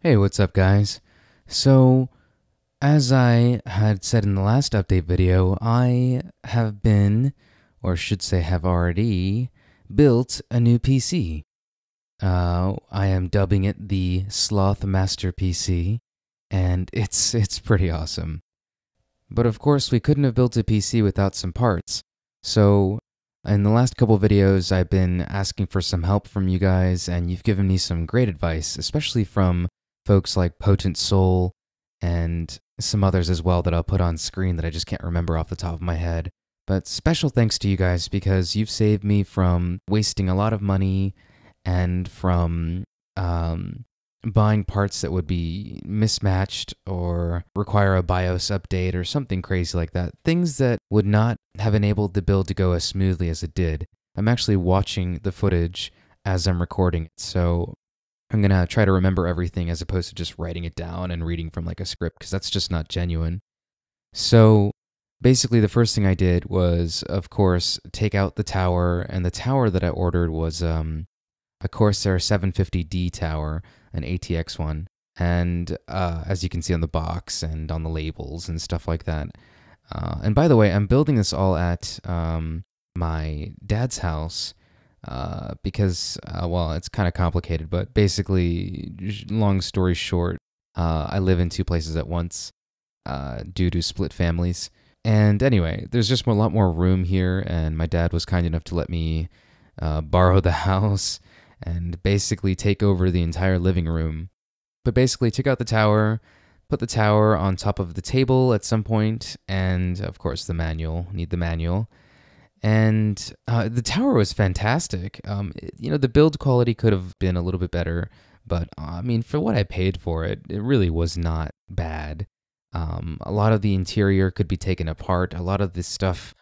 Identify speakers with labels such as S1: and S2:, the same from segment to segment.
S1: Hey, what's up, guys? So, as I had said in the last update video, I have been, or should say have already, built a new PC. I am dubbing it the Sloth Master PC, and it's pretty awesome. But of course, we couldn't have built a PC without some parts. So, in the last couple videos, I've been asking for some help from you guys, and you've given me some great advice, especially from folks like Potent Soul and some others as well that I'll put on screen that I just can't remember off the top of my head. But special thanks to you guys because you've saved me from wasting a lot of money and from buying parts that would be mismatched or require a BIOS update or something crazy like that. Things that would not have enabled the build to go as smoothly as it did. I'm actually watching the footage as I'm recording it, so I'm going to try to remember everything as opposed to just writing it down and reading from like a script because that's just not genuine. So basically the first thing I did was, of course, take out the tower, and the tower that I ordered was a Corsair 750D tower, an ATX one. And as you can see on the box and on the labels and stuff like that. And by the way, I'm building this all at my dad's house because, well, it's kind of complicated, but basically, long story short, I live in two places at once due to split families. And anyway, there's just a lot more room here, and my dad was kind enough to let me borrow the house and basically take over the entire living room. But basically, took out the tower, put the tower on top of the table at some point, and of course, the manual. Need the manual. And the tower was fantastic. The build quality could have been a little bit better, but I mean, for what I paid for it, it really was not bad. A lot of the interior could be taken apart. A lot of this stuff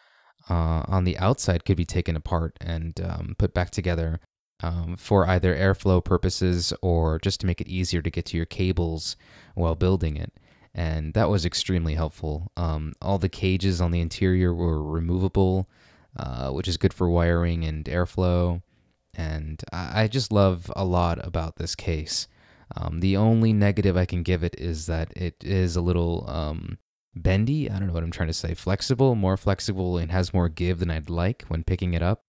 S1: on the outside could be taken apart and put back together for either airflow purposes or just to make it easier to get to your cables while building it. And that was extremely helpful. All the cages on the interior were removable, which is good for wiring and airflow. And I just love a lot about this case. The only negative I can give it is that it is a little bendy. I don't know what I'm trying to say. Flexible, more flexible, and has more give than I'd like when picking it up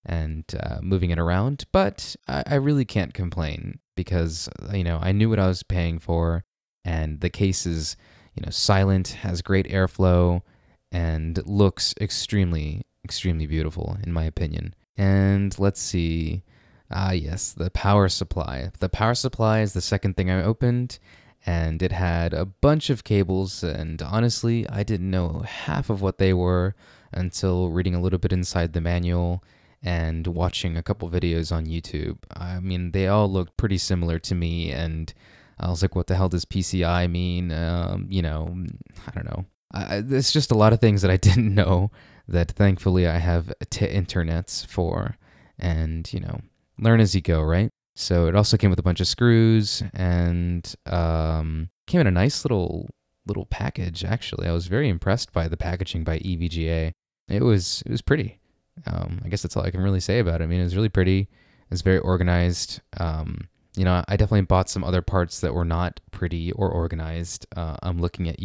S1: and moving it around. But I really can't complain because, I knew what I was paying for, and the case is, silent, has great airflow, and looks extremely, extremely beautiful, in my opinion. And let's see. Yes, the power supply. The power supply is the second thing I opened, and it had a bunch of cables, and honestly, I didn't know half of what they were until reading a little bit inside the manual and watching a couple videos on YouTube. I mean, they all looked pretty similar to me, and I was like, what the hell does PCI mean? I don't know. There's just a lot of things that I didn't know that thankfully I have internets for, and, learn as you go, right? So it also came with a bunch of screws and came in a nice little package, actually. I was very impressed by the packaging by EVGA. It was pretty. I guess that's all I can really say about it. I mean, it was really pretty. It's very organized. I definitely bought some other parts that were not pretty or organized. I'm looking at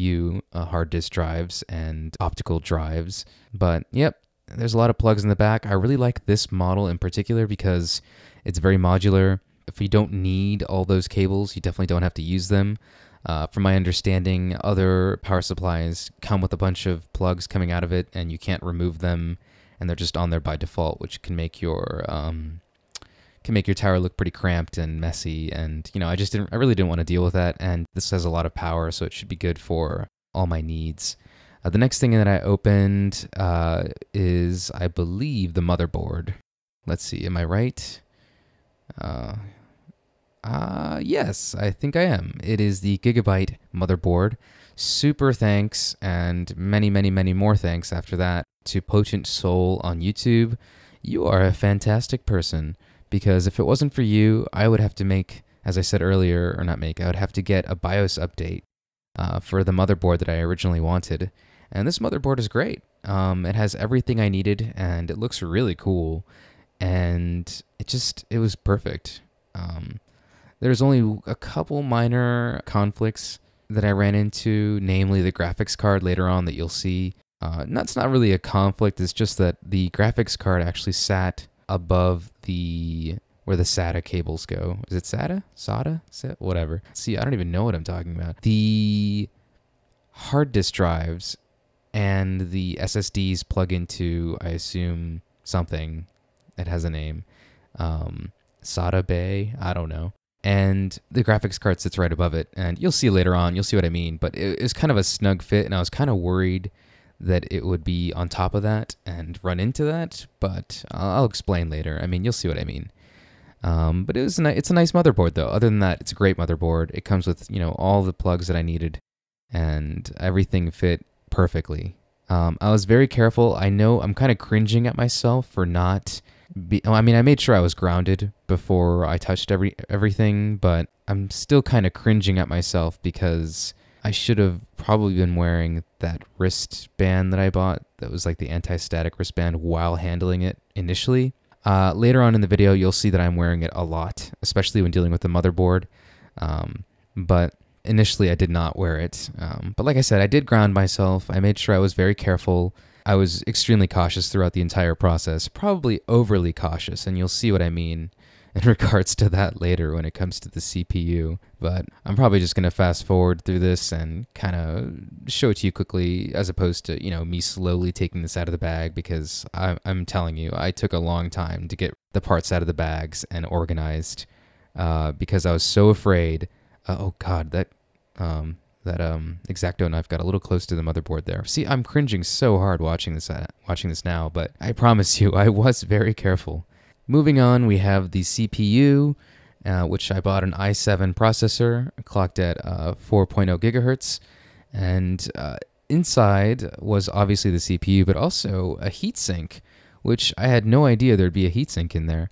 S1: hard disk drives and optical drives. But, yep, there's a lot of plugs in the back. I really like this model in particular because it's very modular. If you don't need all those cables, you definitely don't have to use them. From my understanding, other power supplies come with a bunch of plugs coming out of it, and you can't remove them, and they're just on there by default, which can make your tower look pretty cramped and messy. And I really didn't want to deal with that. And this has a lot of power, so it should be good for all my needs. The next thing that I opened is, I believe, the motherboard. Let's see, am I right? Yes, I think I am. It is the Gigabyte motherboard. Super thanks, and many, many, many more thanks after that to Potent Soul on YouTube. You are a fantastic person, because if it wasn't for you, I would have to make, as I said earlier, or not make, I would have to get a BIOS update for the motherboard that I originally wanted. And this motherboard is great. It has everything I needed, and it looks really cool. And it was perfect. There's only a couple minor conflicts that I ran into, namely the graphics card later on that you'll see. That's not really a conflict, it's just that the graphics card actually sat above where the SATA cables go. Is it SATA? SATA? Whatever. See, I don't even know what I'm talking about. The hard disk drives and the SSDs plug into, I assume, something. It has a name. SATA Bay? I don't know. And the graphics card sits right above it. And you'll see later on, you'll see what I mean. But it was kind of a snug fit, and I was kind of worried that it would be on top of that and run into that. But I'll explain later. I mean, you'll see what I mean. But it's a nice motherboard, though. Other than that, it's a great motherboard. It comes with, all the plugs that I needed, and everything fit perfectly. I was very careful. I know I'm kind of cringing at myself for not... I made sure I was grounded before I touched everything, but I'm still kind of cringing at myself because I should have probably been wearing that wristband that I bought that was like the anti-static wristband while handling it initially. Later on in the video, you'll see that I'm wearing it a lot, especially when dealing with the motherboard. But initially, I did not wear it. But like I said, I did ground myself. I made sure I was very careful. I was extremely cautious throughout the entire process, probably overly cautious, and you'll see what I mean in regards to that later when it comes to the CPU. But I'm probably just going to fast forward through this and kind of show it to you quickly, as opposed to, me slowly taking this out of the bag, because I'm telling you, I took a long time to get the parts out of the bags and organized, because I was so afraid. Oh God, that X-Acto knife got a little close to the motherboard there. See, I'm cringing so hard watching this now, but I promise you, I was very careful. Moving on, we have the CPU, which I bought an i7 processor, clocked at 4.0 gigahertz, and inside was obviously the CPU, but also a heatsink, which I had no idea there'd be a heatsink in there.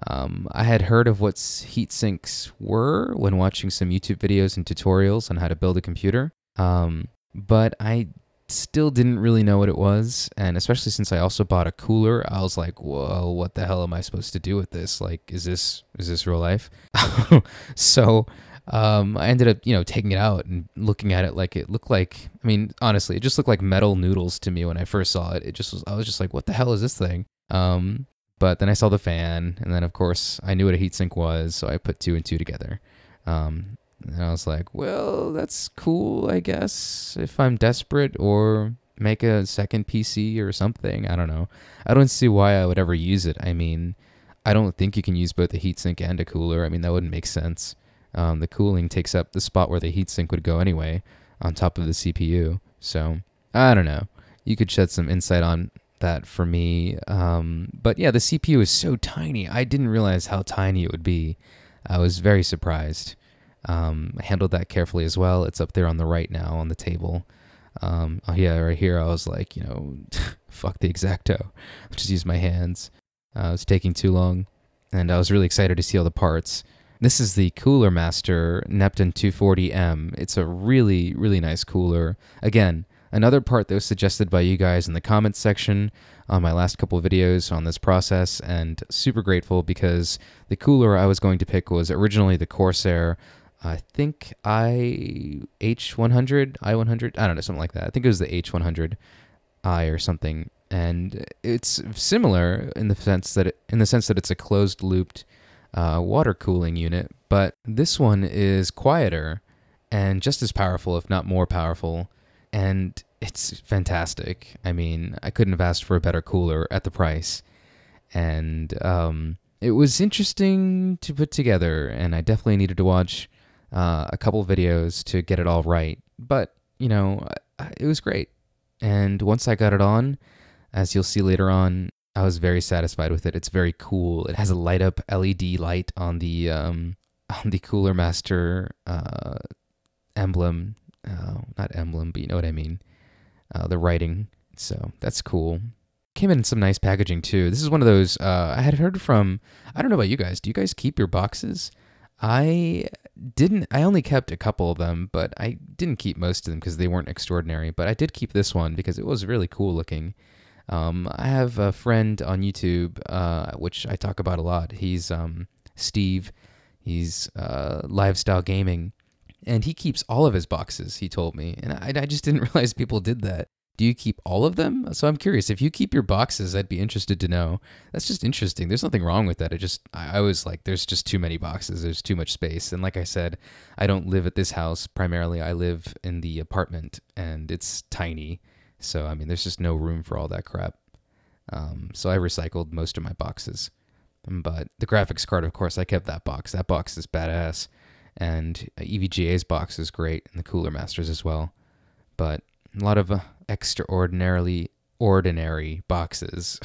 S1: I had heard of what heat sinks were when watching some YouTube videos and tutorials on how to build a computer, but I still didn't really know what it was, and especially since I also bought a cooler, I was like, whoa, what the hell am I supposed to do with this? Like, is this real life? So I ended up, taking it out and looking at it like it looked like, honestly, it just looked like metal noodles to me when I first saw it. I was just like, what the hell is this thing? But then I saw the fan, and then, of course, I knew what a heatsink was, so I put two and two together. And I was like, well, that's cool, I guess, if I'm desperate, or make a second PC or something. I don't know. I don't see why I would ever use it. I don't think you can use both a heatsink and a cooler. That wouldn't make sense. The cooling takes up the spot where the heatsink would go anyway, on top of the CPU. So, I don't know. You could shed some insight on that for me. But yeah, the CPU is so tiny. I didn't realize how tiny it would be. I was very surprised. I handled that carefully as well. It's up there on the right now on the table. Oh yeah, right here I was like, fuck the X-Acto. I'll just use my hands. It was taking too long, and I was really excited to see all the parts. This is the Cooler Master Nepton 240M. It's a really, really nice cooler. Again, another part that was suggested by you guys in the comments section on my last couple of videos on this process, and super grateful because the cooler I was going to pick was originally the Corsair, I think H100, I100, I don't know, something like that. I think it was the H100i or something, and it's similar in the sense that it's a closed-looped water cooling unit, but this one is quieter and just as powerful, if not more powerful. And it's fantastic. I couldn't have asked for a better cooler at the price. And it was interesting to put together, and I definitely needed to watch a couple videos to get it all right. But, it was great. And once I got it on, as you'll see later on, I was very satisfied with it. It's very cool. It has a light-up LED light on the Cooler Master emblem. Not emblem, but you know what I mean. The writing. So that's cool. Came in some nice packaging too. This is one of those, I had heard from, I don't know about you guys. Do you guys keep your boxes? I only kept a couple of them, but I didn't keep most of them because they weren't extraordinary. But I did keep this one because it was really cool looking. I have a friend on YouTube, which I talk about a lot. He's Steve. He's lifestyle gaming. And he keeps all of his boxes, he told me. And I just didn't realize people did that. Do you keep all of them? So I'm curious. If you keep your boxes, I'd be interested to know. That's just interesting. There's nothing wrong with that. I was like, there's just too many boxes. There's too much space. And like I said, I don't live at this house. Primarily, I live in the apartment, and it's tiny. So, I mean, there's just no room for all that crap. So I recycled most of my boxes. But the graphics card, of course, I kept that box. That box is badass. And EVGA's box is great, and the Cooler Masters as well. But a lot of extraordinarily ordinary boxes,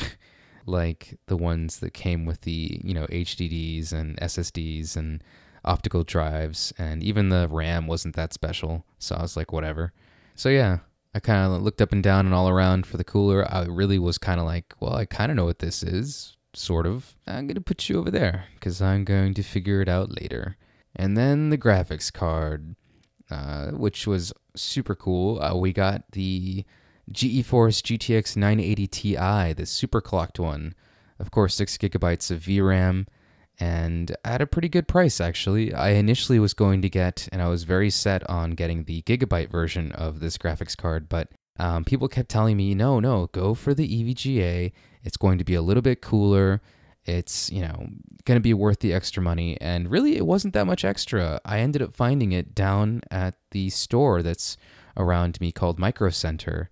S1: like the ones that came with the, HDDs and SSDs and optical drives, and even the RAM wasn't that special. So I was like, whatever. So yeah, I kind of looked up and down and all around for the cooler. I really was kind of like, well, I kind of know what this is, sort of. I'm going to put you over there because I'm going to figure it out later. And then the graphics card, which was super cool. We got the GeForce GTX 980 Ti, the super clocked one. Of course, 6 gigabytes of VRAM, and at a pretty good price, actually. I initially was going to get, and I was very set on getting the gigabyte version of this graphics card, but people kept telling me, no, go for the EVGA. It's going to be a little bit cooler. It's, going to be worth the extra money. And really, it wasn't that much extra. I ended up finding it down at the store that's around me called Micro Center.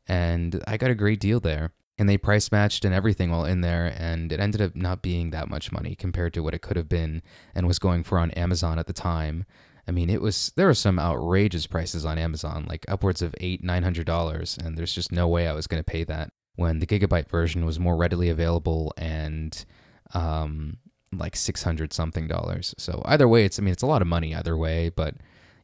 S1: And I got a great deal there. And they price matched and everything while in there. And it ended up not being that much money compared to what it could have been and was going for on Amazon at the time. I mean, there were some outrageous prices on Amazon, like upwards of $900. And there's just no way I was going to pay that when the gigabyte version was more readily available and like $600 something. So either way, it's a lot of money either way, but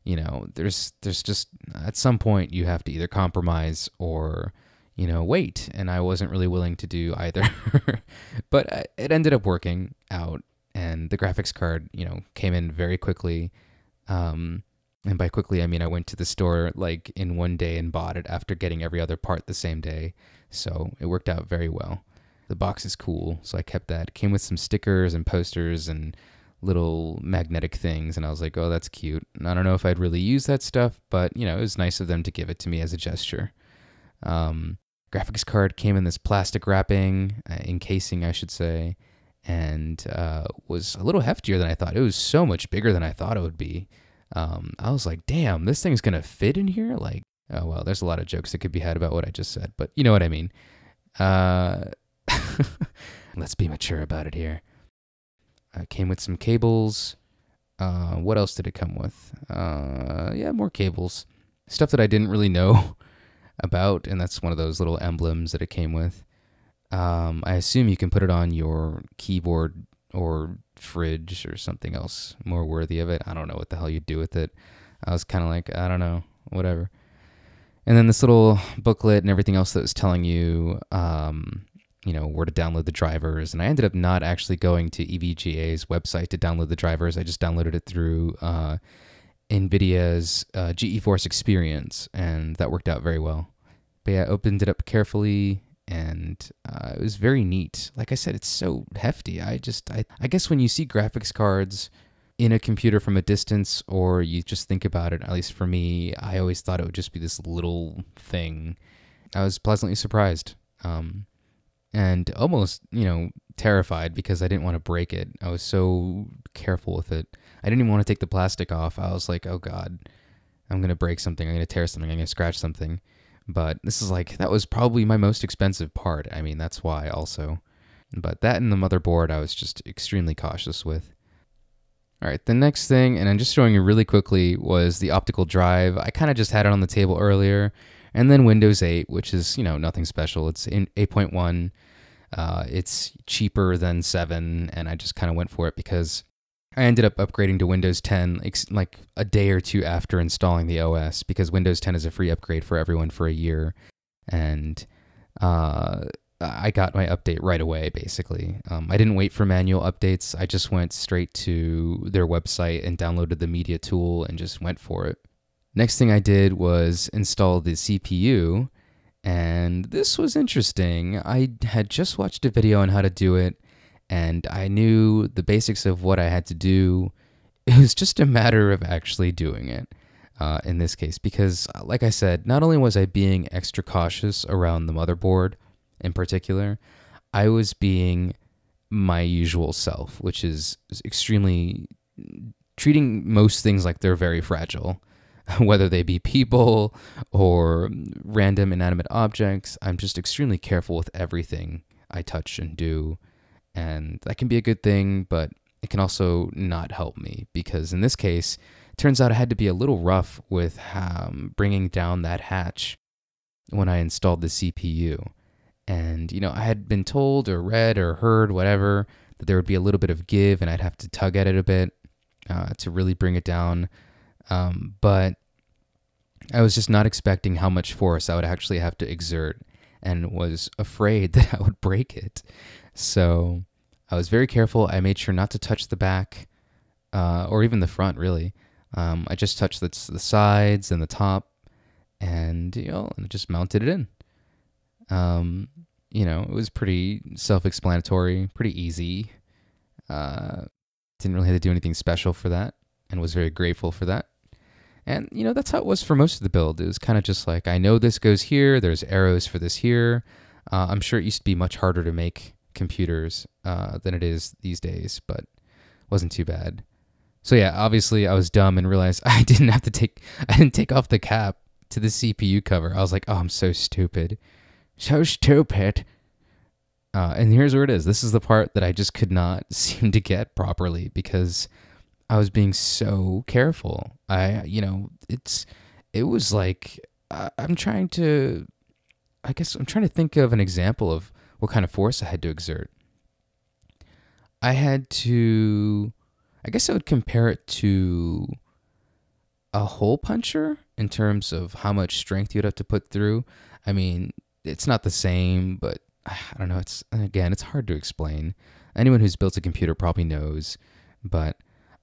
S1: there's just at some point you have to either compromise or wait, and I wasn't really willing to do either. But it ended up working out, and the graphics card came in very quickly. And by quickly I mean I went to the store like in one day and bought it after getting every other part the same day. So it worked out very well. The box is cool, so I kept that. It came with some stickers and posters and little magnetic things, and I was like, oh, that's cute. And I don't know if I'd really use that stuff, but, it was nice of them to give it to me as a gesture. Graphics card came in this plastic wrapping, encasing, I should say, and was a little heftier than I thought. It was so much bigger than I thought it would be. I was like, damn, this thing's going to fit in here? Like, oh, well, there's a lot of jokes that could be had about what I just said, but you know what I mean. Let's be mature about it here. It came with some cables. What else did it come with? Yeah, more cables. Stuff that I didn't really know about, and that's one of those little emblems that it came with. I assume you can put it on your keyboard or fridge or something else more worthy of it. I don't know what the hell you'd do with it. I was kind of like, I don't know, whatever. And then this little booklet and everything else that was telling you, where to download the drivers. And I ended up not actually going to EVGA's website to download the drivers. I just downloaded it through NVIDIA's GeForce Experience, and that worked out very well. But yeah, I opened it up carefully, and it was very neat. Like I said, it's so hefty. I guess when you see graphics cards in a computer from a distance, or you just think about it, at least for me, I always thought it would just be this little thing. I was pleasantly surprised. And almost, terrified because I didn't want to break it. I was so careful with it. I didn't even want to take the plastic off. I was like, oh God, I'm going to break something. I'm going to tear something. I'm going to scratch something. But that was probably my most expensive part. I mean, that's why also. But that and the motherboard, I was just extremely cautious with. All right, the next thing, and I'm just showing you really quickly, was the optical drive. I kind of just had it on the table earlier. And then Windows 8, which is, nothing special. It's in 8.1. It's cheaper than 7, and I just kind of went for it because I ended up upgrading to Windows 10 like a day or two after installing the OS, because Windows 10 is a free upgrade for everyone for a year. And I got my update right away, basically. I didn't wait for manual updates. I just went straight to their website and downloaded the media tool and just went for it. Next thing I did was install the CPU, and this was interesting. I had just watched a video on how to do it, and I knew the basics of what I had to do, it was just a matter of actually doing it in this case, because like I said, not only was I being extra cautious around the motherboard in particular, I was being my usual self, which is extremely treating most things like they're very fragile, whether they be people or random inanimate objects. I'm just extremely careful with everything I touch and do, and that can be a good thing, but it can also not help me, because in this case, it turns out I had to be a little rough with bringing down that hatch when I installed the CPU. And, I had been told or read or heard, whatever, that there would be a little bit of give and I'd have to tug at it a bit to really bring it down. But I was just not expecting how much force I would actually have to exert, and was afraid that I would break it. So I was very careful. I made sure not to touch the back or even the front, really. I just touched the sides and the top, and, and just mounted it in. It was pretty self-explanatory, pretty easy. Didn't really have to do anything special for that, and was very grateful for that. And, that's how it was for most of the build. It was kind of just like, I know this goes here, there's arrows for this here. I'm sure it used to be much harder to make computers than it is these days, but wasn't too bad. So yeah, obviously I was dumb and realized I didn't take off the cap to the CPU cover. I was like, oh, I'm so stupid. So stupid. And here's where it is. This is the part that I just could not seem to get properly, because I was being so careful. It was like, I'm trying to think of an example of what kind of force I had to exert. I guess I would compare it to a hole puncher in terms of how much strength you'd have to put through. I mean, it's not the same, but I don't know. It's hard to explain. Anyone who's built a computer probably knows, but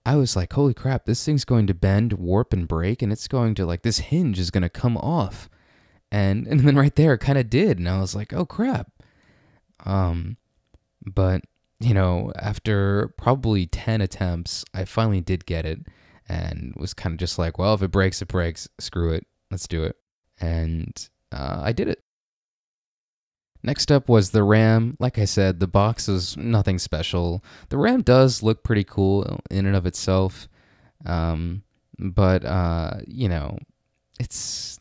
S1: I was like, holy crap, this thing's going to bend, warp, and break, and it's going to, this hinge is going to come off. And then right there, it kind of did, and I was like, oh crap. But, after probably 10 attempts, I finally did get it, and was kind of just like, well, if it breaks, it breaks. Screw it. Let's do it. And I did it. Next up was the RAM. Like I said, the box is nothing special. The RAM does look pretty cool in and of itself, but it's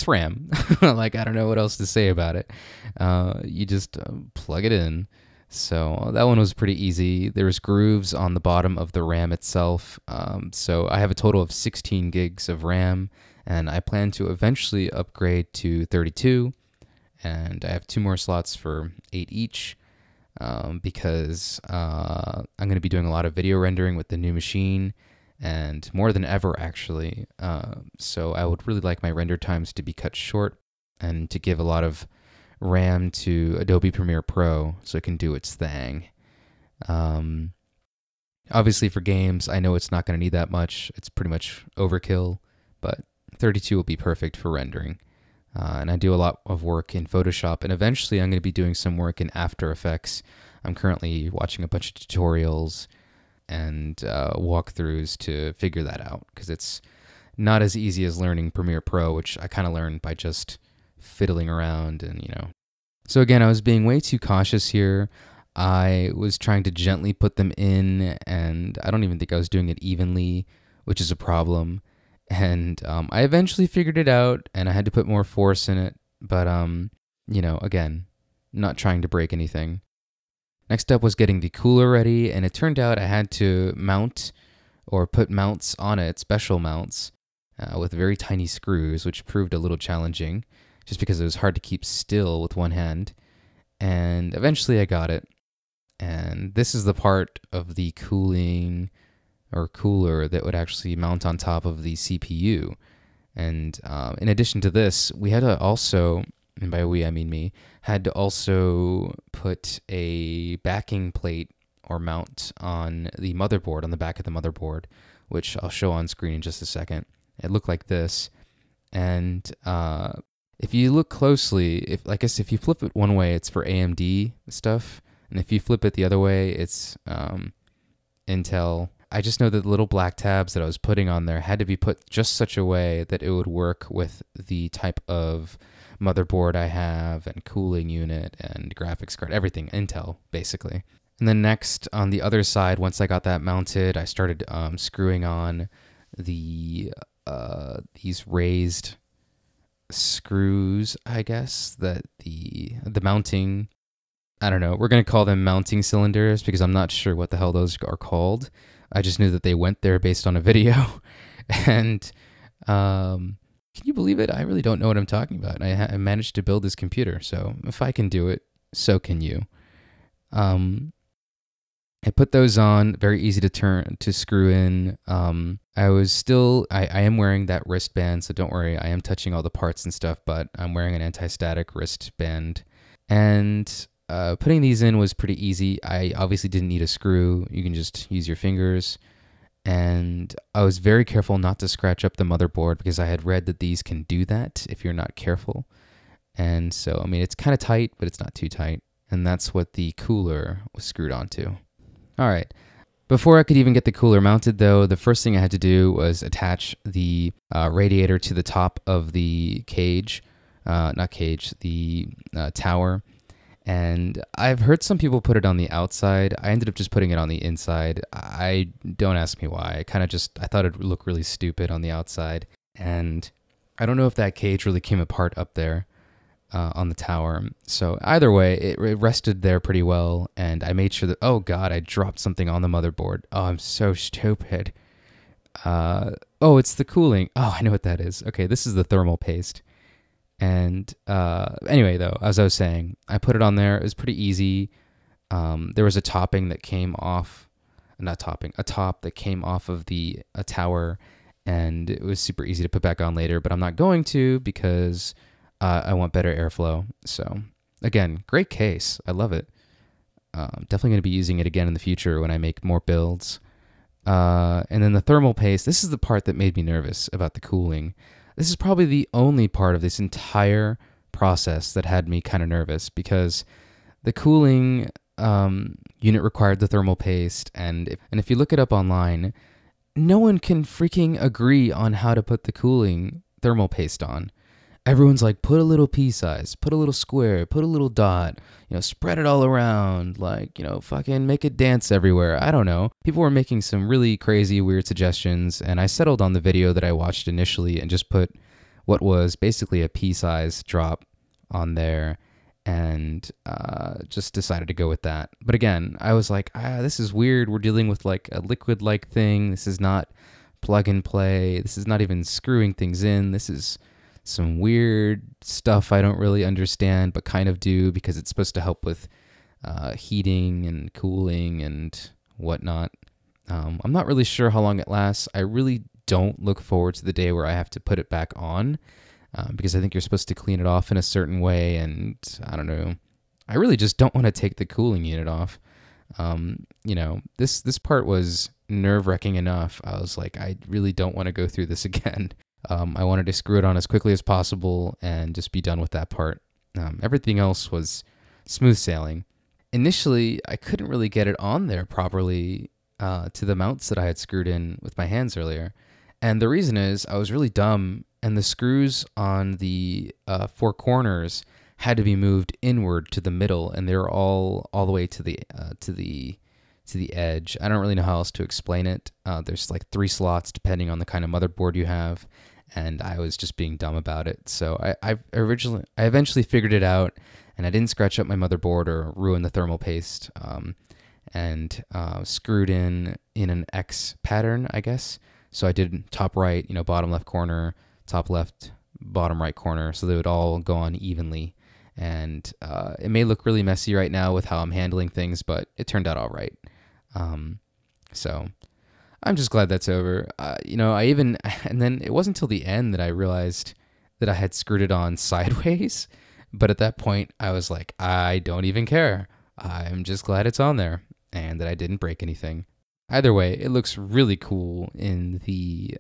S1: RAM. I don't know what else to say about it. You just plug it in. So that one was pretty easy. There's grooves on the bottom of the RAM itself. So I have a total of 16 gigs of RAM, and I plan to eventually upgrade to 32. And I have 2 more slots for 8 each, because I'm going to be doing a lot of video rendering with the new machine, and more than ever, actually. So I would really like my render times to be cut short, and to give a lot of RAM to Adobe Premiere Pro so it can do its thing. Obviously, for games, I know it's not going to need that much. It's pretty much overkill, but 32 will be perfect for rendering. And I do a lot of work in Photoshop, and eventually I'm going to be doing some work in After Effects. I'm currently watching a bunch of tutorials and walkthroughs to figure that out, because it's not as easy as learning Premiere Pro, which I kind of learned by just fiddling around and, So again, I was being way too cautious here. I was trying to gently put them in, and I don't even think I was doing it evenly, which is a problem. And I eventually figured it out, and I had to put more force in it. But, again, not trying to break anything. Next up was getting the cooler ready, and it turned out I had to mount or put mounts on it, special mounts, with very tiny screws, which proved a little challenging, just because it was hard to keep still with one hand. And eventually I got it. And this is the part of the cooling or cooler that would actually mount on top of the CPU. And in addition to this, we had to also, and by we I mean me, had to also put a backing plate or mount on the motherboard, on the back of the motherboard, which I'll show on screen in just a second. It looked like this. And if you look closely, if you flip it one way, it's for AMD stuff. And if you flip it the other way, it's Intel. I just know that the little black tabs that I was putting on there had to be put just such a way that it would work with the type of motherboard I have and cooling unit and graphics card, everything, Intel, basically. And then next, on the other side, once I got that mounted, I started screwing on the these raised screws, I guess, that the mounting, I don't know, we're going to call them mounting cylinders because I'm not sure what the hell those are called. I just knew that they went there based on a video. And can you believe it? I really don't know what I'm talking about. I managed to build this computer, so if I can do it, so can you. I put those on, very easy to screw in. I am wearing that wristband, so don't worry, I am touching all the parts and stuff, but I'm wearing an anti-static wristband. And putting these in was pretty easy. I obviously didn't need a screw. You can just use your fingers. And I was very careful not to scratch up the motherboard because I had read that these can do that if you're not careful. And so, I mean, it's kind of tight, but it's not too tight. And that's what the cooler was screwed onto. All right. Before I could even get the cooler mounted, though, the first thing I had to do was attach the radiator to the top of the cage, the tower. And I've heard some people put it on the outside. I ended up just putting it on the inside. Don't ask me why. I thought it would look really stupid on the outside. And I don't know if that cage really came apart up there on the tower. So either way, it rested there pretty well. And I made sure that, oh God, I dropped something on the motherboard. Oh, I'm so stupid. Oh, it's the cooling. Oh, I know what that is. Okay, this is the thermal paste. And anyway, though, as I was saying, I put it on there. It was pretty easy. There was a topping that came off, a top that came off of the tower, and it was super easy to put back on later, but I'm not going to because I want better airflow. So again, great case. I love it. Definitely going to be using it again in the future when I make more builds. And then the thermal paste, this is the part that made me nervous about the cooling. This is probably the only part of this entire process that had me kind of nervous because the cooling unit required the thermal paste, and if you look it up online, no one can freaking agree on how to put the cooling thermal paste on. Everyone's like, put a little pea size, put a little square, put a little dot, spread it all around, fucking make it dance everywhere. I don't know. People were making some really crazy, weird suggestions, and I settled on the video that I watched initially and just put what was basically a pea size drop on there and just decided to go with that. But again, I was like, this is weird. We're dealing with like a liquid-like thing. This is not plug and play. This is not even screwing things in. This is some weird stuff I don't really understand, but kind of do because it's supposed to help with heating and cooling and whatnot. I'm not really sure how long it lasts. I really don't look forward to the day where I have to put it back on because I think you're supposed to clean it off in a certain way, and I don't know. I really just don't want to take the cooling unit off. This part was nerve-wracking enough. I was like, I really don't want to go through this again. I wanted to screw it on as quickly as possible and just be done with that part. Everything else was smooth sailing. Initially, I couldn't really get it on there properly to the mounts that I had screwed in with my hands earlier. And the reason is I was really dumb, and the screws on the four corners had to be moved inward to the middle, and they were all the way to the edge. I don't really know how else to explain it. There's like 3 slots depending on the kind of motherboard you have, and I was just being dumb about it. So I eventually figured it out, and I didn't scratch up my motherboard or ruin the thermal paste, and screwed in an X pattern, I guess. So I did top right, bottom left corner, top left, bottom right corner, so they would all go on evenly. And it may look really messy right now with how I'm handling things, but it turned out all right. So I'm just glad that's over. And then it wasn't until the end that I realized that I had screwed it on sideways. But at that point, I was like, I don't even care. I'm just glad it's on there and that I didn't break anything. Either way, it looks really cool in the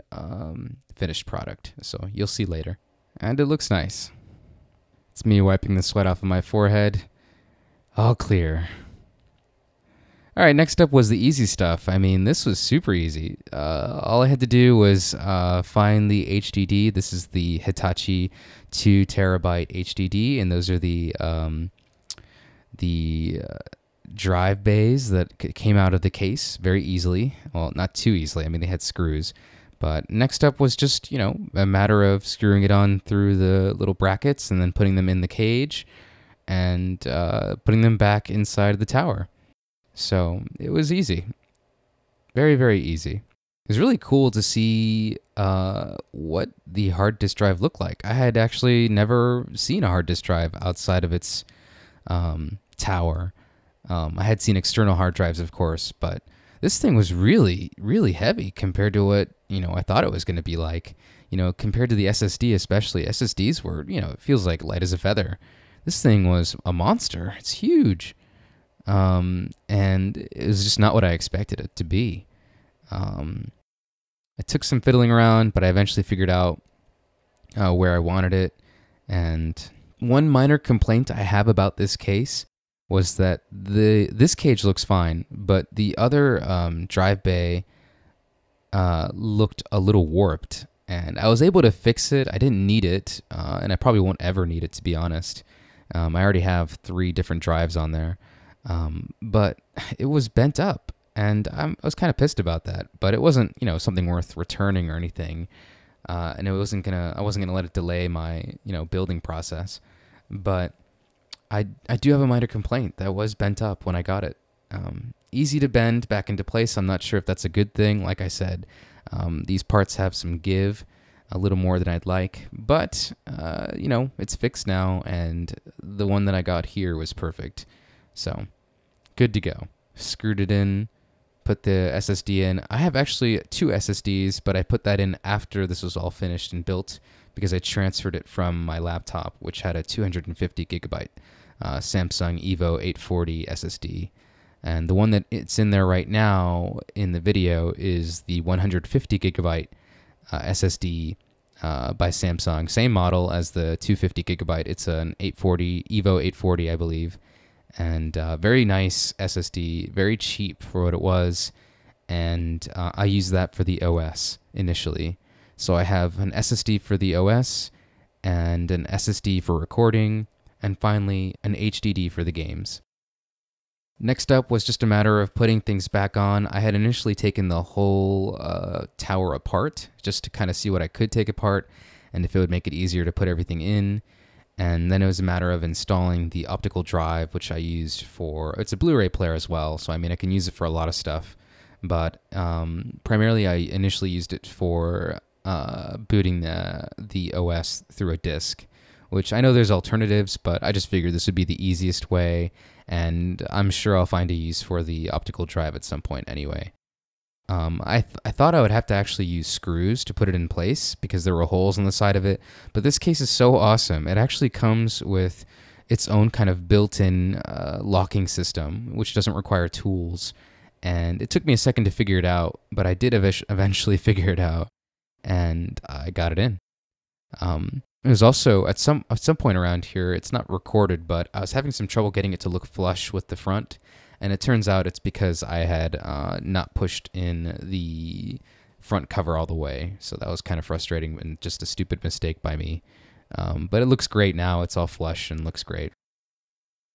S1: finished product. So you'll see later. And it looks nice. It's me wiping the sweat off of my forehead. All clear. All right, next up was the easy stuff. I mean, this was super easy. All I had to do was find the HDD. This is the Hitachi 2 terabyte HDD, and those are the drive bays that came out of the case very easily. Well, not too easily. I mean, they had screws. But next up was just, a matter of screwing it on through the little brackets and then putting them in the cage and putting them back inside the tower. So it was easy. Very, very easy. It was really cool to see what the hard disk drive looked like. I had actually never seen a hard disk drive outside of its tower. I had seen external hard drives, of course, but this thing was really, really heavy compared to what, I thought it was going to be like. Compared to the SSD especially. SSDs were, it feels like light as a feather. This thing was a monster. It's huge. And it was just not what I expected it to be. I took some fiddling around, but I eventually figured out where I wanted it. And one minor complaint I have about this case was that this cage looks fine, but the other drive bay looked a little warped. And I was able to fix it. I didn't need it, and I probably won't ever need it, to be honest. I already have 3 different drives on there. But it was bent up, and I was kind of pissed about that. But it wasn't, something worth returning or anything. And I wasn't gonna let it delay my, building process. But I do have a minor complaint that was bent up when I got it. Easy to bend back into place. I'm not sure if that's a good thing. Like I said, these parts have some give, a little more than I'd like, but it's fixed now, and the one that I got here was perfect. So, good to go. Screwed it in, put the SSD in. I have actually 2 SSDs, but I put that in after this was all finished and built because I transferred it from my laptop, which had a 250 gigabyte Samsung Evo 840 SSD. And the one that it's in there right now in the video is the 150 gigabyte SSD by Samsung. Same model as the 250 gigabyte. It's an 840, Evo 840, I believe. And very nice SSD, very cheap for what it was. And I used that for the OS initially. So I have an SSD for the OS and an SSD for recording, and finally an HDD for the games. Next up was just a matter of putting things back on. I had initially taken the whole tower apart just to kind of see what I could take apart and if it would make it easier to put everything in. And then it was a matter of installing the optical drive, which I used for, it's a Blu-ray player as well, so I mean I can use it for a lot of stuff. But primarily I initially used it for booting the OS through a disk, which I know there's alternatives, but I just figured this would be the easiest way, and I'm sure I'll find a use for the optical drive at some point anyway. I thought I would have to actually use screws to put it in place because there were holes on the side of it, but this case is so awesome. It actually comes with its own kind of built-in locking system, which doesn't require tools, and it took me a second to figure it out, but I did eventually figure it out, and I got it in. It was also, at some point around here, it's not recorded, but I was having some trouble getting it to look flush with the front, and it turns out it's because I had not pushed in the front cover all the way, so that was kind of frustrating and just a stupid mistake by me. But it looks great now, it's all flush and looks great.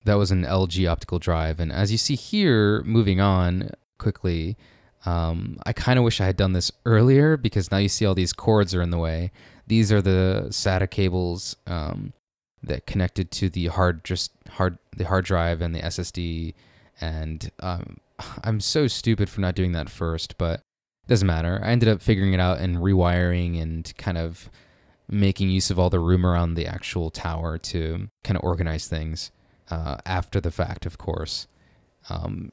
S1: That was an LG optical drive, and as you see here, moving on quickly, I kind of wish I had done this earlier because now you see all these cords are in the way. These are the SATA cables that connected to the hard drive and the SSD, and I'm so stupid for not doing that first, but it doesn't matter. I ended up figuring it out and rewiring and kind of making use of all the room around the actual tower to kind of organize things after the fact, of course. And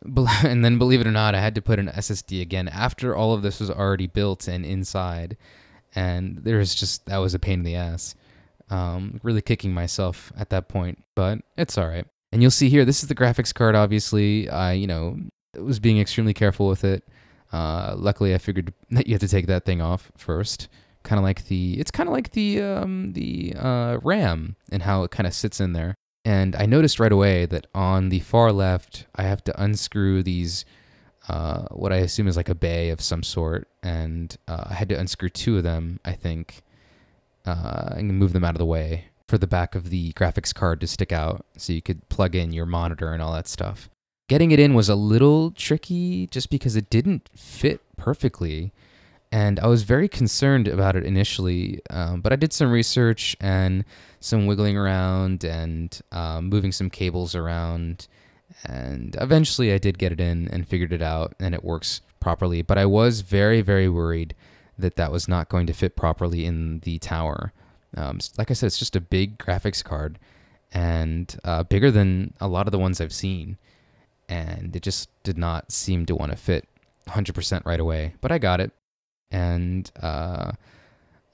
S1: then, believe it or not, I had to put an SSD again after all of this was already built and inside. And that was a pain in the ass. Really kicking myself at that point, but it's all right. And you'll see here, this is the graphics card, obviously. I was being extremely careful with it. Luckily, I figured that you have to take that thing off first. It's kind of like the RAM and how it kind of sits in there. And I noticed right away that on the far left, I have to unscrew these, what I assume is like a bay of some sort. And I had to unscrew 2 of them, I think, and move them out of the way for the back of the graphics card to stick out so you could plug in your monitor and all that stuff. Getting it in was a little tricky just because it didn't fit perfectly. And I was very concerned about it initially, but I did some research and some wiggling around and moving some cables around. And eventually I did get it in and figured it out, and it works properly. But I was very, very worried that that was not going to fit properly in the tower. Like I said, it's just a big graphics card and bigger than a lot of the ones I've seen. And it just did not seem to want to fit 100% right away. But I got it. And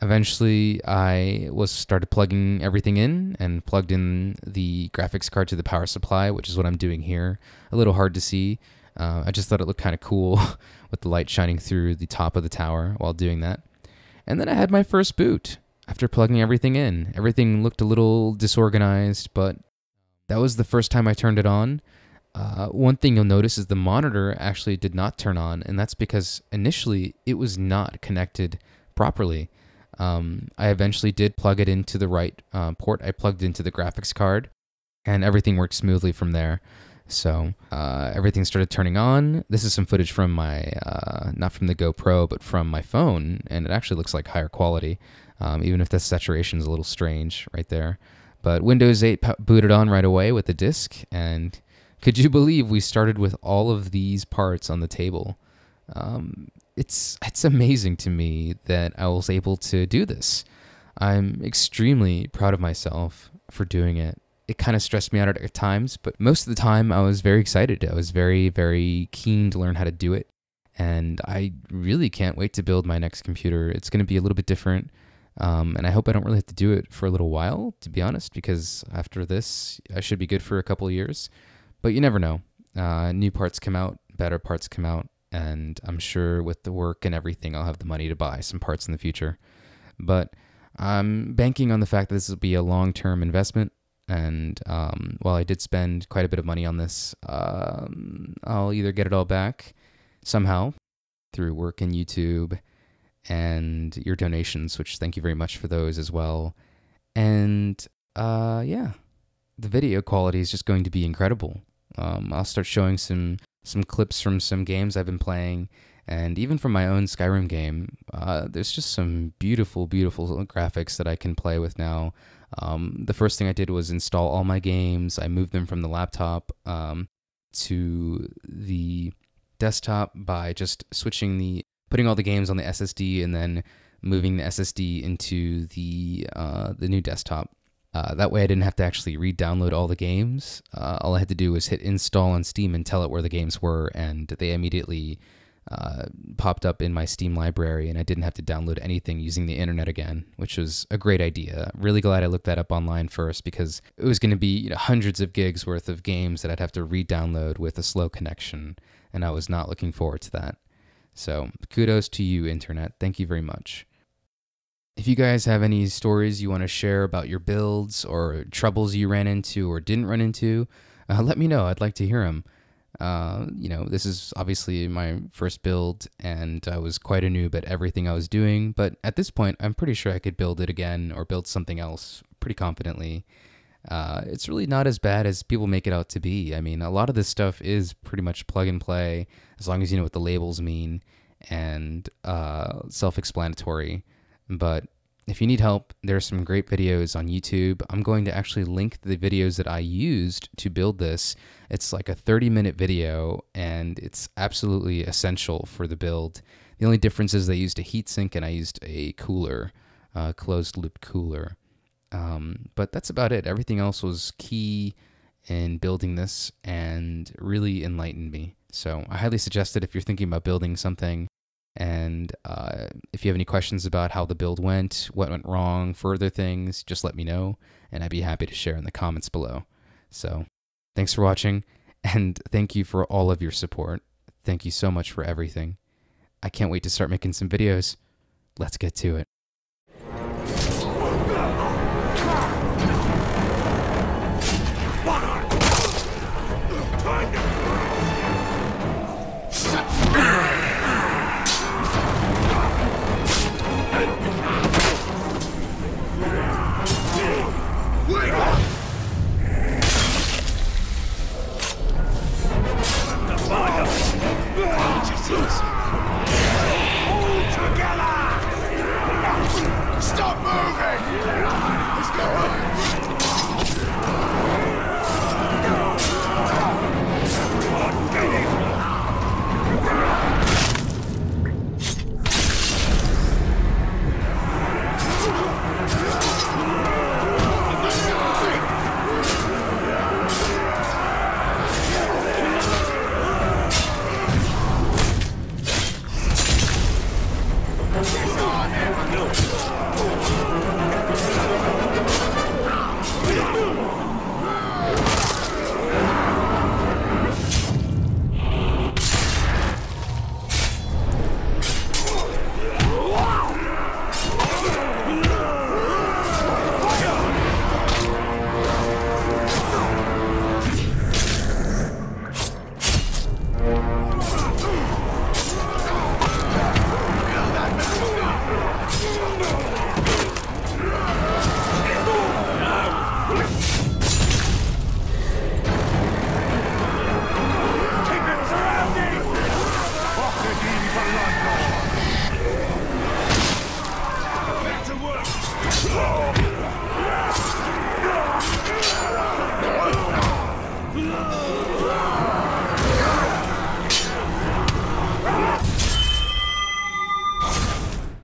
S1: eventually I started plugging everything in and plugged in the graphics card to the power supply, which is what I'm doing here. A little hard to see. I just thought it looked kind of cool with the light shining through the top of the tower while doing that. And then I had my first boot after plugging everything in. Everything looked a little disorganized, but that was the first time I turned it on. One thing you'll notice is the monitor actually did not turn on, and that's because initially it was not connected properly. I eventually did plug it into the right port. I plugged into the graphics card, and everything worked smoothly from there. So everything started turning on. This is some footage from my, not from the GoPro, but from my phone, and it actually looks like higher quality, even if the saturation is a little strange right there. But Windows 8 booted on right away with the disk, and could you believe we started with all of these parts on the table? It's amazing to me that I was able to do this. I'm extremely proud of myself for doing it. It kind of stressed me out at times, but most of the time I was very excited. I was very, very keen to learn how to do it. And I really can't wait to build my next computer. It's going to be a little bit different. And I hope I don't really have to do it for a little while, to be honest, because after this, I should be good for a couple of years. But you never know. New parts come out, better parts come out, and I'm sure with the work and everything, I'll have the money to buy some parts in the future. But I'm banking on the fact that this will be a long-term investment, and while I did spend quite a bit of money on this, I'll either get it all back somehow through work in YouTube and your donations, which thank you very much for those as well. And yeah, the video quality is just going to be incredible. I'll start showing some clips from some games I've been playing, and even from my own Skyrim game. There's just some beautiful, beautiful graphics that I can play with now. The first thing I did was install all my games. I moved them from the laptop to the desktop by just putting all the games on the SSD and then moving the SSD into the new desktop. That way I didn't have to actually re-download all the games. All I had to do was hit install on Steam and tell it where the games were, and they immediately popped up in my Steam library, and I didn't have to download anything using the internet again, which was a great idea. Really glad I looked that up online first, because it was going to be hundreds of gigs worth of games that I'd have to re-download with a slow connection, and I was not looking forward to that. So kudos to you, Internet. Thank you very much. If you guys have any stories you want to share about your builds or troubles you ran into or didn't run into, let me know. I'd like to hear them. This is obviously my first build, and I was quite a noob at everything I was doing, but at this point, I'm pretty sure I could build it again or build something else pretty confidently. It's really not as bad as people make it out to be. I mean, a lot of this stuff is pretty much plug and play, as long as you know what the labels mean, and self-explanatory. But if you need help, there's some great videos on YouTube. I'm going to actually link the videos that I used to build this. It's like a 30-minute video, and it's absolutely essential for the build. The only difference is they used a heatsink and I used a cooler, closed-loop cooler. But that's about it. Everything else was key in building this and really enlightened me. So I highly suggest it if you're thinking about building something. And if you have any questions about how the build went, what went wrong, further things, just let me know, and I'd be happy to share in the comments below. So thanks for watching, and thank you for all of your support. Thank you so much for everything. I can't wait to start making some videos. Let's get to it.